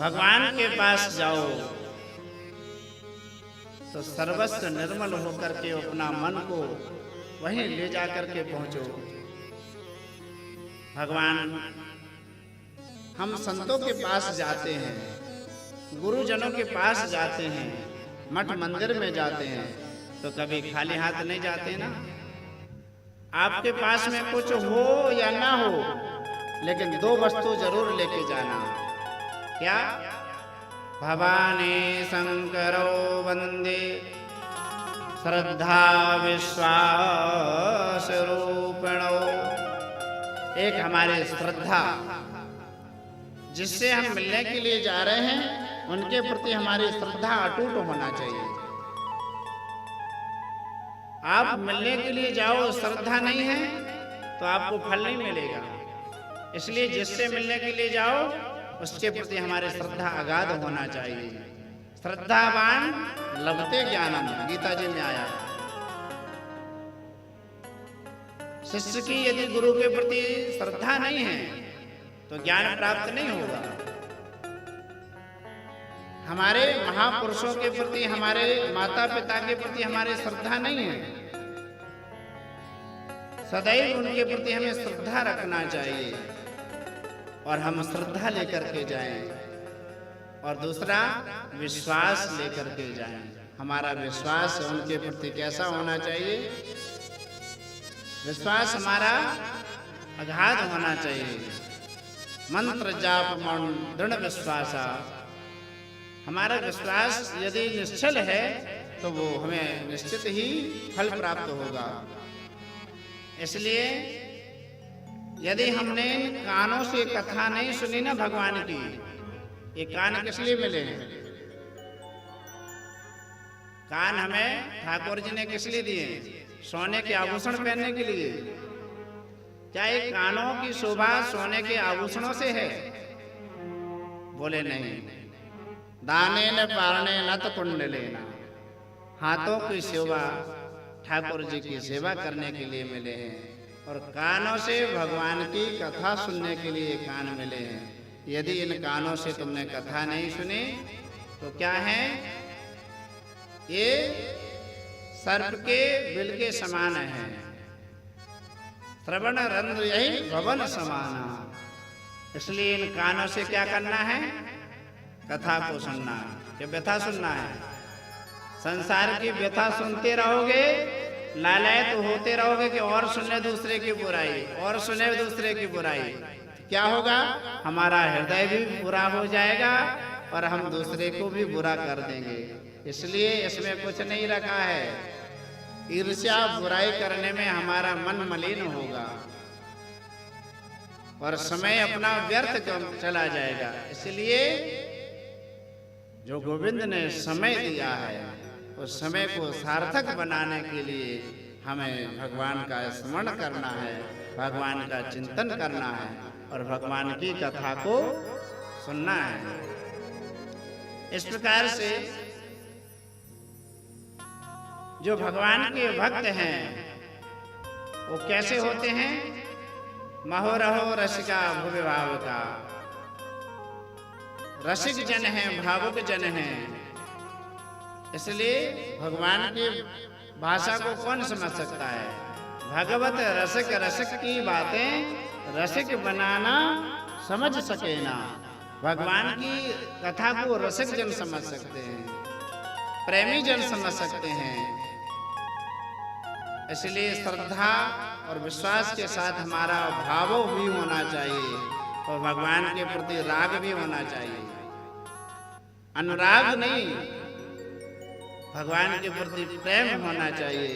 भगवान के पास जाओ तो सर्वस्व निर्मल होकर के अपना मन को वहीं ले जा करके पहुंचो। भगवान, हम संतों के पास जाते हैं, गुरुजनों के पास जाते हैं, मठ मंदिर में जाते हैं, तो कभी खाली हाथ नहीं जाते ना। आपके पास में कुछ हो या ना हो, लेकिन दो वस्तु जरूर लेके जाना। क्या? भवानी शंकरो वंदे श्रद्धा विश्वास रूपिणो। एक हमारे श्रद्धा, जिससे हम मिलने के लिए जा रहे हैं, उनके प्रति हमारी श्रद्धा अटूट होना चाहिए। आप मिलने के लिए जाओ, श्रद्धा नहीं है तो आपको फल नहीं मिलेगा। इसलिए जिससे मिलने के लिए जाओ, उसके प्रति हमारी श्रद्धा अगाध होना चाहिए। श्रद्धावान लभते ज्ञानम, गीता जी में आया। शिष्य की यदि गुरु के प्रति श्रद्धा नहीं है तो ज्ञान प्राप्त नहीं होगा। हमारे महापुरुषों के प्रति, हमारे माता पिता के प्रति हमारी श्रद्धा नहीं है, सदैव उनके प्रति हमें श्रद्धा रखना चाहिए और हम श्रद्धा लेकर के जाएं। और दूसरा, विश्वास लेकर के जाएं। हमारा विश्वास उनके प्रति कैसा होना चाहिए? विश्वास हमारा अगाध होना चाहिए। मंत्र जाप मौन दृढ़ विश्वासा। हमारा विश्वास यदि निश्चल है तो वो हमें निश्चित ही फल प्राप्त होगा। इसलिए यदि हमने कानों से कथा नहीं सुनी ना भगवान की, ये कान किस लिए मिले हैं? कान हमें ठाकुर जी ने किस लिए दिए? सोने के आभूषण पहनने के लिए। क्या ये कानों की शोभा सोने के आभूषणों से है? बोले नहीं। दाने न पारने न तो पुण्य लेना। हाथों की शोभा ठाकुर जी की सेवा करने के लिए मिले हैं, और कानों से भगवान की कथा सुनने के लिए कान मिले हैं। यदि इन कानों से तुमने कथा नहीं सुनी तो क्या है? ये सर्प के बिल के समान है। श्रवण रंध्र यही भवन समाना। इसलिए इन कानों से क्या करना है? कथा को सुनना है, कि व्यथा सुनना है। संसार की व्यथा सुनते रहोगे, लालयत तो होते रहोगे कि और सुने दूसरे की बुराई, और सुने दूसरे की बुराई। क्या होगा? हमारा हृदय भी बुरा हो जाएगा और हम दूसरे को भी बुरा कर देंगे। इसलिए इसमें कुछ नहीं रखा है। ईर्ष्या बुराई करने में हमारा मन मलिन होगा और समय अपना व्यर्थ चला जाएगा। इसलिए जो गोविंद ने समय दिया है, उस समय को सार्थक बनाने के लिए हमें भगवान का स्मरण करना है, भगवान का चिंतन करना है और भगवान की कथा को सुनना है। इस प्रकार से जो भगवान के भक्त हैं वो कैसे होते हैं? महो रहो रसिका भुवि भाव का। रसिक जन हैं, भावुक जन हैं। इसलिए भगवान की भाषा को कौन समझ सकता है? भगवत रसिक, रसिक की बातें रसिक बनाना समझ सके ना। भगवान की कथा को रसिक जन समझ सकते हैं, प्रेमी जन समझ सकते हैं। इसलिए श्रद्धा और विश्वास के साथ हमारा भाव भी होना चाहिए और भगवान के प्रति राग भी होना चाहिए। अनुराग नहीं, भगवान के प्रति प्रेम होना चाहिए।